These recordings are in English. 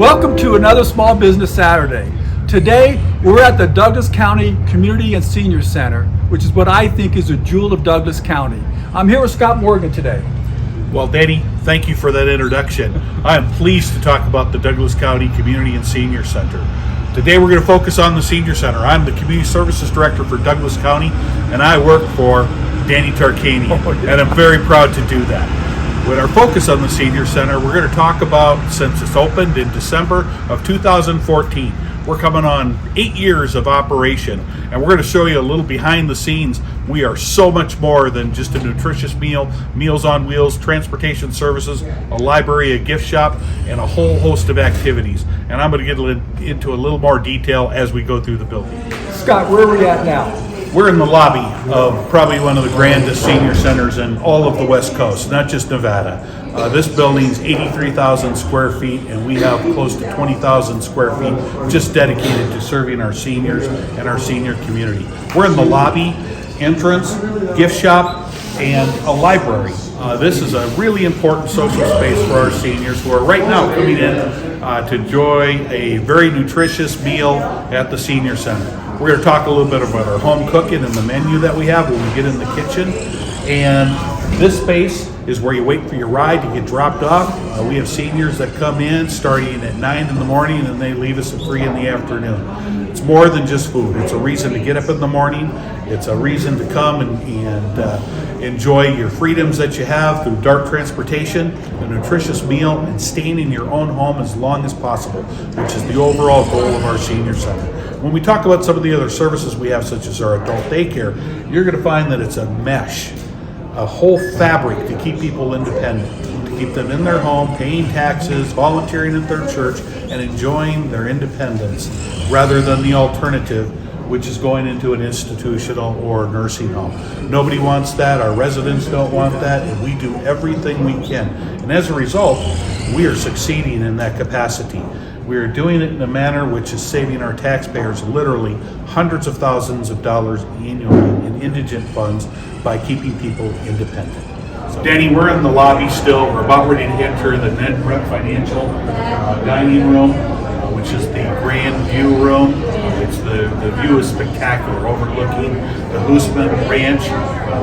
Welcome to another Small Business Saturday. Today, we're at the Douglas County Community and Senior Center, which is what I think is a jewel of Douglas County. I'm here with Scott Morgan today. Well, Danny, thank you for that introduction. I am pleased to talk about the Douglas County Community and Senior Center. Today we're going to focus on the Senior Center. I'm the Community Services Director for Douglas County, and I work for Danny Tarkanian, and I'm very proud to do that. With our focus on the Senior Center, we're going to talk about, since it's opened in December of 2014, we're coming on 8 years of operation, and we're going to show you a little behind the scenes. We are so much more than just a nutritious meal, Meals on Wheels, transportation services, a library, a gift shop, and a whole host of activities. And I'm going to get into a little more detail as we go through the building. Scott, where are we at now? We're in the lobby of probably one of the grandest senior centers in all of the West Coast, not just Nevada. This building's 83,000 square feet, and we have close to 20,000 square feet just dedicated to serving our seniors and our senior community. We're in the lobby, entrance, gift shop, and a library. This is a really important social space for our seniors who are right now coming in to enjoy a very nutritious meal at the Senior Center. We're going to talk a little bit about our home cooking and the menu that we have when we get in the kitchen. And this space is where you wait for your ride to get dropped off. We have seniors that come in starting at 9 in the morning and they leave us at 3 in the afternoon. It's more than just food. It's a reason to get up in the morning. It's a reason to come and enjoy your freedoms that you have through dark transportation, a nutritious meal, and staying in your own home as long as possible, which is the overall goal of our Senior Center. When we talk about some of the other services we have, such as our adult daycare, you're going to find that it's a mesh, a whole fabric to keep people independent, to keep them in their home, paying taxes, volunteering at their church, and enjoying their independence, rather than the alternative, which is going into an institutional or nursing home. Nobody wants that, our residents don't want that, and we do everything we can. And as a result, we are succeeding in that capacity. We are doing it in a manner which is saving our taxpayers literally hundreds of thousands of dollars annually in indigent funds by keeping people independent. So, Danny, we're in the lobby still. We're about ready to enter the Ned Brett Financial dining room, which is the grand view room. The view is spectacular, overlooking the Hoosman Ranch,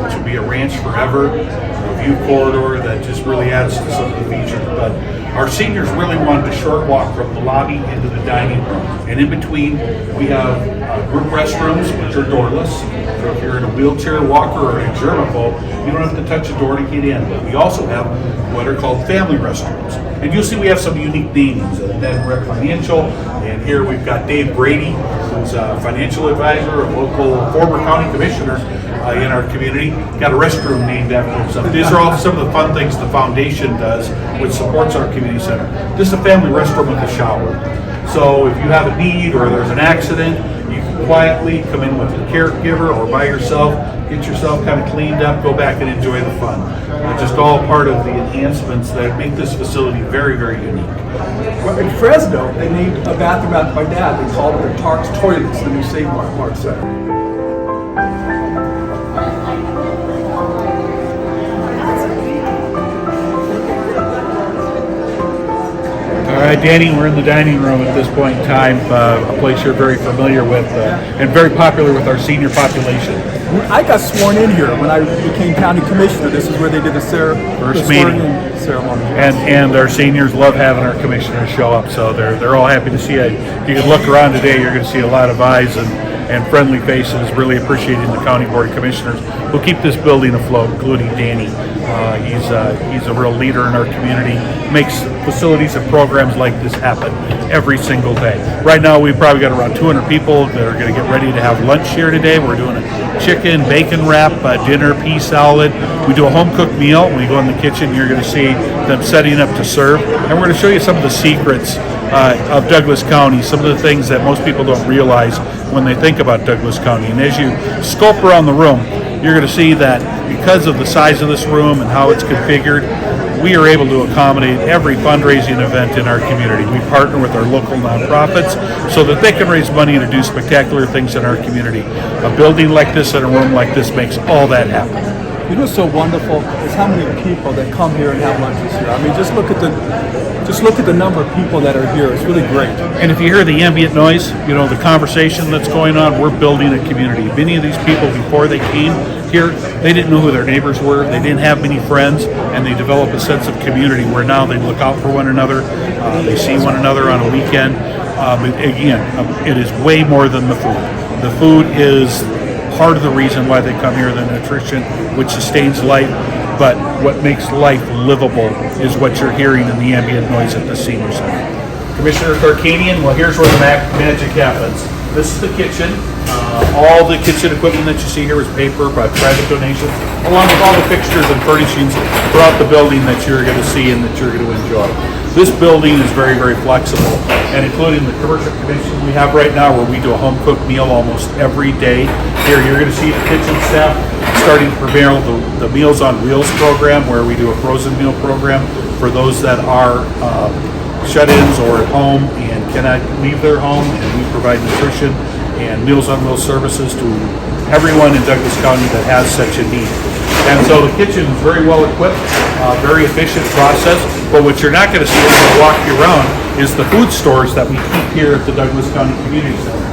which will be a ranch forever, a view corridor that just really adds to some of the features. But our seniors really wanted a short walk from the lobby into the dining room. And in between, we have group restrooms, which are doorless. So if you're in a wheelchair, walker, or a germaphobe, you don't have to touch a door to get in. But we also have what are called family restrooms. And you'll see we have some unique names, Ned Brett Financial, and here we've got Dave Brady, who's a financial advisor, a local former county commissioner in our community. Got a restroom named after himself. These are all some of the fun things the foundation does, which supports our community center. This is a family restroom with a shower. So if you have a need or there's an accident, you can quietly come in with a caregiver or by yourself, get yourself kind of cleaned up, go back and enjoy the fun. Just all part of the enhancements that make this facility very, very unique. Well, in Fresno, they named a bathroom after my dad. They called it the Tark's Toilets, the new Save Mart Center. All right, Danny, we're in the dining room at this point in time, a place you're very familiar with and very popular with our senior population. I got sworn in here when I became county commissioner. This is where they did the first meeting ceremony. And our seniors love having our commissioners show up, so they're all happy to see it. If you can look around today, you're going to see a lot of eyes and friendly faces, really appreciating the County Board of Commissioners who keep this building afloat, including Danny. He's a real leader in our community, makes facilities and programs like this happen every single day. Right now, we've probably got around 200 people that are going to get ready to have lunch here today. We're doing a chicken, bacon wrap, dinner, pea salad. We do a home-cooked meal. When you go in the kitchen, you're going to see them setting up to serve. And we're going to show you some of the secrets of Douglas County, some of the things that most people don't realize when they think about Douglas County. And as you scope around the room, you're going to see that because of the size of this room and how it's configured, we are able to accommodate every fundraising event in our community. We partner with our local nonprofits so that they can raise money to do spectacular things in our community. A building like this and a room like this makes all that happen. You know what's so wonderful is how many people that come here and have lunches here. I mean, just look at the number of people that are here. It's really great. And if you hear the ambient noise, you know, the conversation that's going on, we're building a community. Many of these people, before they came here, they didn't know who their neighbors were. They didn't have many friends, and they develop a sense of community where now they look out for one another. They see one another on a weekend. It is way more than the food. The food is part of the reason why they come here, the nutrition, which sustains life. But what makes life livable is what you're hearing in the ambient noise at the senior center. Commissioner Tarkanian, well, here's where the magic happens. This is the kitchen. All the kitchen equipment that you see here is paper by private donation, along with all the fixtures and furnishings throughout the building that you're going to see and that you're going to enjoy. This building is very, very flexible, and including the commercial commission we have right now, where we do a home-cooked meal almost every day. Here, you're going to see the kitchen staff starting to prepare the Meals on Wheels program, where we do a frozen meal program for those that are shut-ins or at home and cannot leave their home, and we provide nutrition and Meals on Wheels services to everyone in Douglas County that has such a need. And so the kitchen is very well equipped, very efficient process, but what you're not going to see as I walk you around is the food stores that we keep here at the Douglas County Community Center.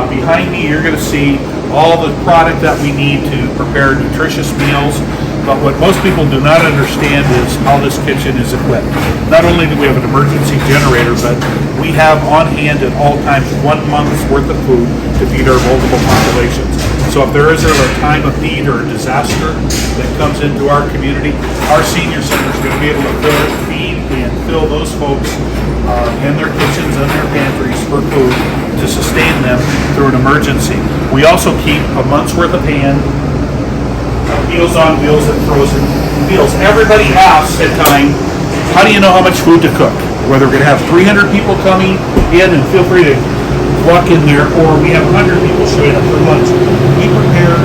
Behind me, you're going to see all the product that we need to prepare nutritious meals. But what most people do not understand is how this kitchen is equipped. Not only do we have an emergency generator, but we have on hand at all times 1 month's worth of food to feed our vulnerable populations. So if there is a time of need or a disaster that comes into our community, our senior center is going to be able to feed and fill those folks in their kitchens and their pantries for food to sustain them through an emergency. We also keep a month's worth of Meals on Wheels and frozen meals. Everybody asks at time, how do you know how much food to cook? Whether we're going to have 300 people coming in, and feel free to walk in there, or we have 100 people showing up for lunch. We prepare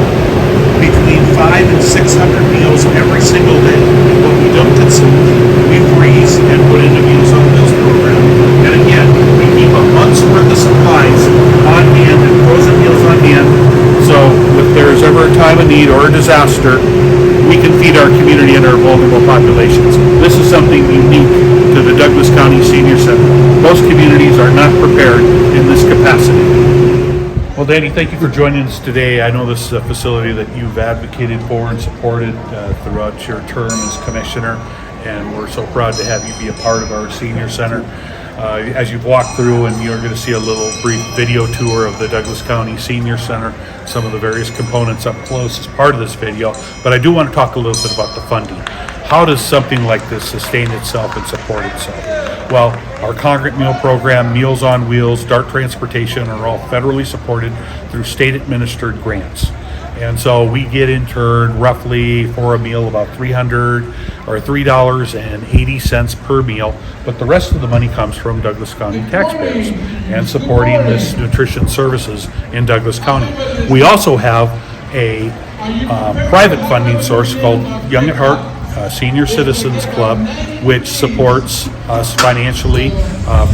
between 500 and 600 meals every single day. What we don't consume, we freeze and put in the Meals on Wheels program. And again, we keep a month's worth of supplies on hand and frozen meals on hand. So if there's ever a time of need or a disaster, we can feed our community and our vulnerable populations. This is something unique to the Douglas County Senior Center. Most communities are not prepared in this capacity. Well, Danny, thank you for joining us today. I know this is a facility that you've advocated for and supported throughout your term as commissioner, and we're so proud to have you be a part of our senior center. As you've walked through, and you're going to see a little brief video tour of the Douglas County Senior Center, some of the various components up close as part of this video, but I do want to talk a little bit about the funding. How does something like this sustain itself and support itself? Well, our congregate meal program, Meals on Wheels, DART transportation are all federally supported through state-administered grants. And so we get in turn roughly for a meal about $3.80 per meal, but the rest of the money comes from Douglas County taxpayers and supporting this nutrition services in Douglas County. We also have a private funding source called Young at Heart Senior Citizens Club, which supports us financially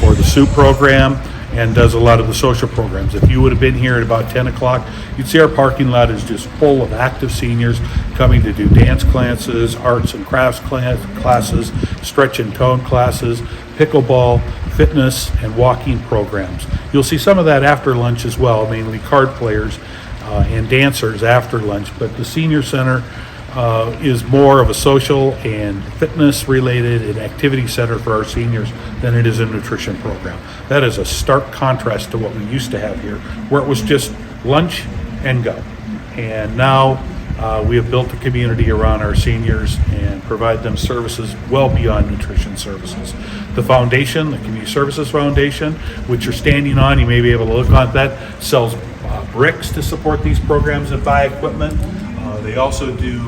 for the soup program and does a lot of the social programs. If you would have been here at about 10 o'clock, you'd see our parking lot is just full of active seniors coming to do dance classes, arts and crafts classes, stretch and tone classes, pickleball, fitness, and walking programs. You'll see some of that after lunch as well, mainly card players and dancers after lunch, but the senior center is more of a social and fitness related and activity center for our seniors than it is a nutrition program. That is a stark contrast to what we used to have here, where it was just lunch and go. And now we have built a community around our seniors and provide them services well beyond nutrition services. The foundation, the Community Services Foundation, which you're standing on, you may be able to look at that, sells bricks to support these programs and buy equipment. They also do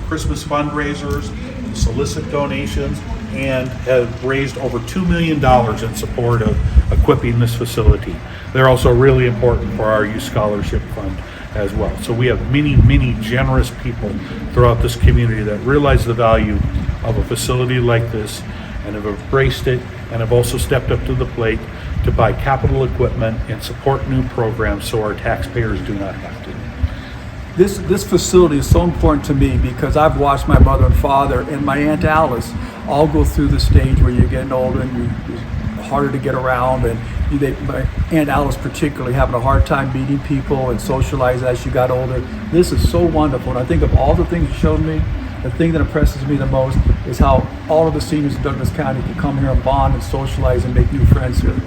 Christmas fundraisers, solicit donations, and have raised over $2 million in support of equipping this facility. They're also really important for our youth scholarship fund as well. So we have many, many generous people throughout this community that realize the value of a facility like this and have embraced it, and have also stepped up to the plate to buy capital equipment and support new programs so our taxpayers do not have to. This facility is so important to me because I've watched my mother and father and my Aunt Alice all go through the stage where you're getting older and it's harder to get around, and my Aunt Alice particularly having a hard time meeting people and socialize as she got older. This is so wonderful, and I think of all the things you showed me, the thing that impresses me the most is how all of the seniors in Douglas County can come here and bond and socialize and make new friends here.